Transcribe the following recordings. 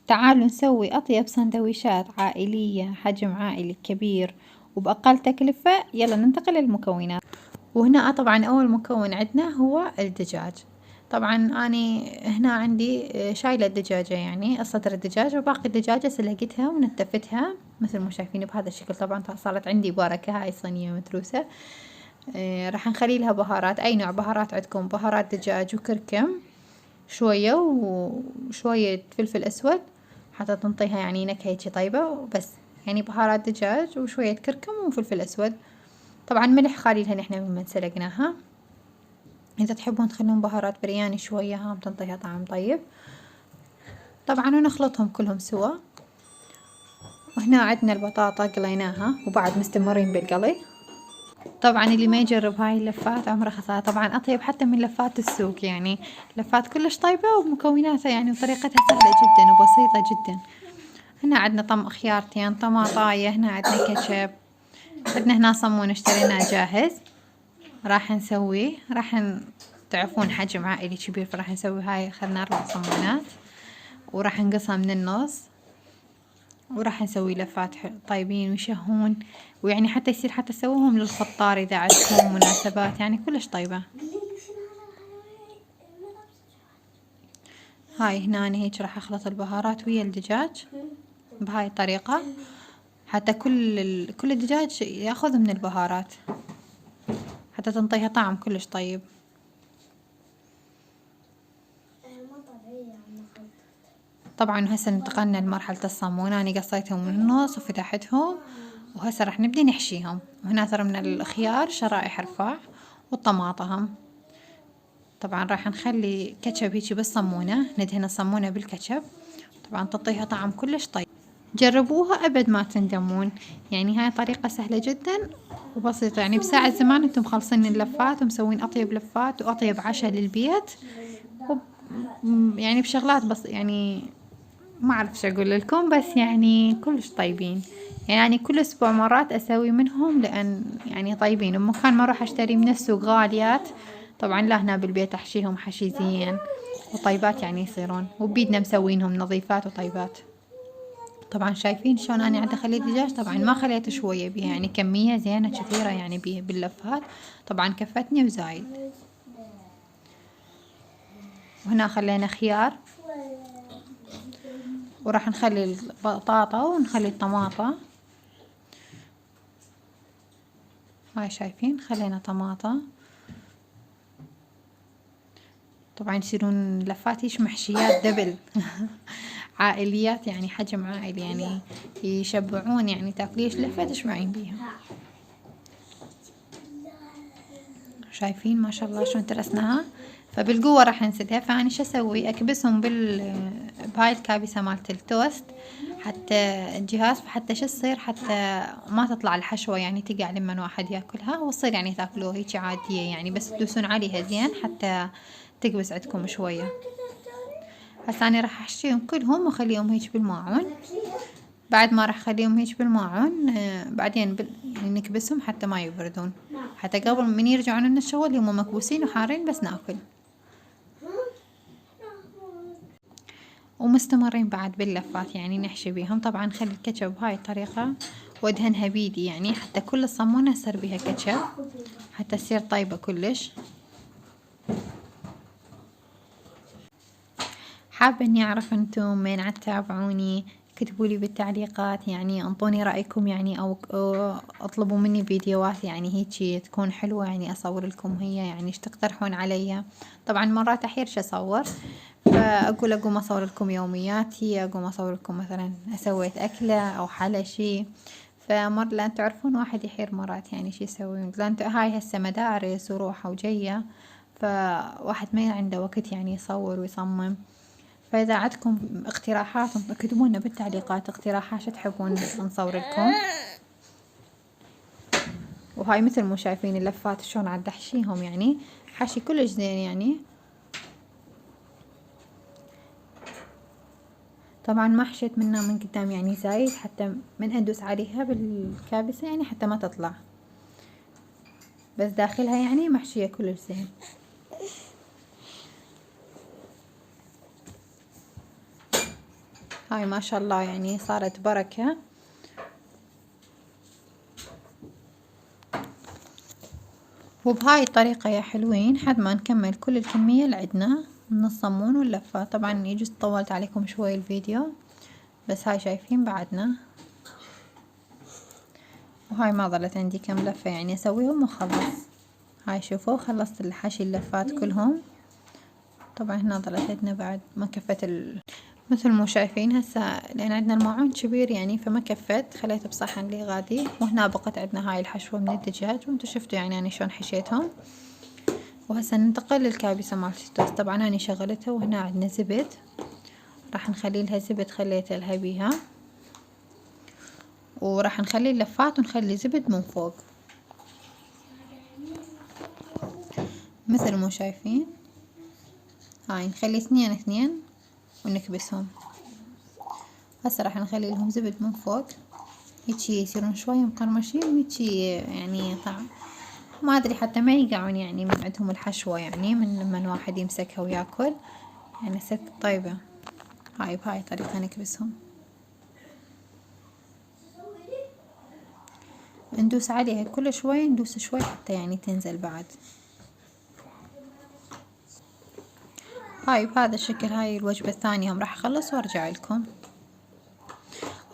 تعالوا نسوي أطيب سندويشات عائلية، حجم عائلي كبير وبأقل تكلفة. يلا ننتقل للمكونات. وهنا طبعا أول مكون عندنا هو الدجاج. طبعا أنا هنا عندي شايلة الدجاجة، يعني الصدر الدجاج، وباقي الدجاجة سلقتها ونتفتها مثل ما شايفين بهذا الشكل. طبعا صارت عندي بركة. هاي صينية متروسة. راح نخلي لها بهارات، أي نوع بهارات عندكم، بهارات دجاج وكركم شوية وشوية فلفل أسود حتى تنطيها يعني نكهة هيجي طيبة، بس يعني بهارات دجاج وشوية كركم وفلفل أسود. طبعا ملح خاليلها نحنا مما سلقناها. إذا تحبون تخلون بهارات برياني شوية هم تنطيها طعم طيب. طبعا ونخلطهم كلهم سوا. وهنا عندنا البطاطا قليناها وبعد مستمرين بالقلي. طبعا اللي ما يجرب هاي اللفات عمره خسارة. طبعا أطيب حتى من لفات السوق، يعني لفات كلش طيبة ومكوناتها يعني وطريقتها سهلة جدا وبسيطة جدا. هنا عندنا طم خيارتين، طماطاية، هنا عندنا كاتشب، عندنا هنا صمون اشتريناه جاهز. راح نسويه، تعرفون حجم عائلي كبير، فراح نسوي هاي. اخذنا 4 صمونات وراح نقصها من النص، وراح نسوي لفات طيبين ويشهون، ويعني حتى يصير حتى تسووهم للفطار إذا عندكم مناسبات، يعني كلش طيبة. هاي هنا أنا هيك راح أخلط البهارات ويا الدجاج بهاي الطريقة، حتى كل الدجاج ياخذ من البهارات حتى تنطيها طعم كلش طيب. طبعا هسه انتقلنا لمرحلة الصمون. أنا قصيتهم من النص وفتحتهم، وهسه راح نبدي نحشيهم. وهنا ضربنا الخيار شرائح رفاع والطماطم. طبعا راح نخلي كاتشب هيجي بالصمونة، ندهن الصمونة بالكاتشب. طبعا تعطيها طعم كلش طيب. جربوها أبد ما تندمون. يعني هاي طريقة سهلة جدا وبسيطة، يعني بساعة زمان انتم مخلصين اللفات ومسوين أطيب لفات وأطيب عشاء للبيت. يعني بشغلات بس يعني ما أعرف شو أقول لكم، بس يعني كلش طيبين. يعني كل أسبوع مرات أسوي منهم، لأن يعني طيبين ومكان ما أروح أشتري من السوق غاليات. طبعا لا، هنا بالبيت أحشيهم حشي زين وطيبات يعني يصيرون، وبيدنا مسوينهم نظيفات وطيبات. طبعا شايفين شلون أنا عندي خليت دجاج. طبعا ما خليت شوية بيها، يعني كمية زينة كثيرة يعني بيه باللفات. طبعا كفتني وزايد. وهنا خلينا خيار، وراح نخلي البطاطا ونخلي الطماطة. هاي شايفين خلينا طماطة. طبعا يصيرون لفاتيش محشيات دبل عائليات، يعني حجم عائلي، يعني يشبعون، يعني تاكليش لفة تشبعين بيها. شايفين ما شاء الله شلون ترسناها. فبالقوة راح نسدها. فأنا شو أسوي، أكبسهم بهاي الكابسة مالت التوست، حتى الجهاز، حتى شو تصير، حتى ما تطلع الحشوة يعني تقع لما واحد ياكلها، وتصير يعني تاكلوها هيك عادية، يعني بس تدوسون عليها زين حتى تكبس عندكم شوية. هسه أنا راح أحشيهم كلهم وأخليهم هيك بالماعون. بعد ما راح أخليهم هيك بالماعون بعدين يعني نكبسهم حتى ما يبردون، حتى قبل من يرجعون من الشغل هم مكبوسين وحارين بس ناكل. ومستمرين بعد باللفات يعني نحشي بيهم. طبعا نخلي الكاتشب بهاي الطريقة وادهنها بيدي، يعني حتى كل الصمونة يصير بيها كاتشب حتى تصير طيبة كلش. حابة اني اعرف انتم من عاد تتابعوني، كتبولي بالتعليقات، يعني انطوني رأيكم، يعني أو اطلبوا مني فيديوهات يعني هيجي تكون حلوة، يعني اصور لكم هي، يعني ايش تقترحون عليا. طبعا مرات احيرش اصور، فاقول اقوم اصور لكم يومياتي، اقوم اصور لكم مثلا سويت اكلة او حلا شي. لان تعرفون واحد يحير مرات يعني شي يسوي، لان هاي هسه مدارس وروحة وجاية، فواحد ما عنده وقت يعني يصور ويصمم. فإذا عندكم اقتراحات اكتبوا لنا بالتعليقات اقتراحات شو تحبون نصور لكم. وهاي مثل ما شايفين اللفات شلون عاد احشيهم، يعني حشي كلش زين يعني. طبعا ما حشيت منها من قدام يعني زايد، حتى من ادوس عليها بالكابسة يعني حتى ما تطلع، بس داخلها يعني محشية كلش زين. هاي ما شاء الله يعني صارت بركة. وبهاي الطريقة يا حلوين حد ما نكمل كل الكمية اللي عندنا من الصمون واللفة. طبعا يجوز طولت عليكم شوي الفيديو، بس هاي شايفين بعدنا. وهاي ما ظلت عندي كم لفة يعني اسويهم واخلص. هاي شوفوا خلصت الحشي اللفات كلهم. طبعا هنا ظلت عندنا بعد ما كفت مثل ما شايفين هسه، لان عندنا الماعون كبير يعني فما كفت، خليته بصحن لي غادي. وهنا بقت عندنا هاي الحشوة من الدجاج، وانتو شفتوا يعني انا شلون حشيتهم. وهسه ننتقل للكابسة مالت التوست. طبعا انا شغلتها، وهنا عندنا زبد راح نخلي لها زبد خليت لها بيها، وراح نخلي اللفات ونخلي زبد من فوق مثل ما شايفين. هاي نخلي اثنين اثنين ونكبسهم. هسه راح نخلي لهم زبد من فوق هيجي يصيرون شوية مقرمشين، وهيجي يعني طعم ما ادري حتى ما يقعون يعني من عندهم الحشوة، يعني من لما الواحد يمسكها وياكل يعني سك طيبة. هاي بهاي الطريقة نكبسهم، ندوس عليها كل شوي، ندوس شوي حتى يعني تنزل بعد. هاي بهذا الشكل. هاي الوجبة الثانية راح اخلص وارجع لكم.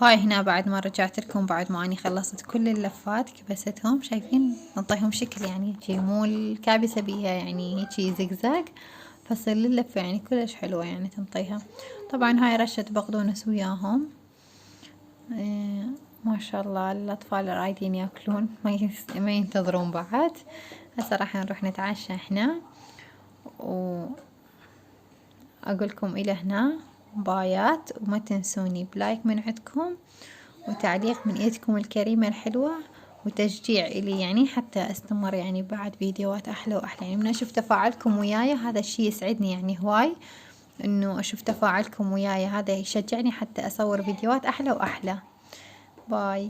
هاي هنا بعد ما رجعت لكم، بعد ما اني خلصت كل اللفات كبستهم، شايفين نعطيهم شكل يعني هيجي مو الكابسة بيها يعني هيجي زقزاق، فصير اللفة يعني كلش حلوة يعني تنطيها. طبعا هاي رشة بقدونس وياهم. ما شاء الله الاطفال رايدين ياكلون ما ينتظرون بعد. هسه راح نروح نتعشى احنا، واقولكم الى هنا بايات. وما تنسوني بلايك من عندكم، وتعليق من ايدكم الكريمة الحلوة، وتشجيع الي يعني حتى استمر يعني بعد فيديوهات احلى واحلى. يعني من اشوف تفاعلكم وياي هذا الشي يسعدني يعني هواي، انه اشوف تفاعلكم وياي هذا يشجعني حتى اصور فيديوهات احلى واحلى. باي.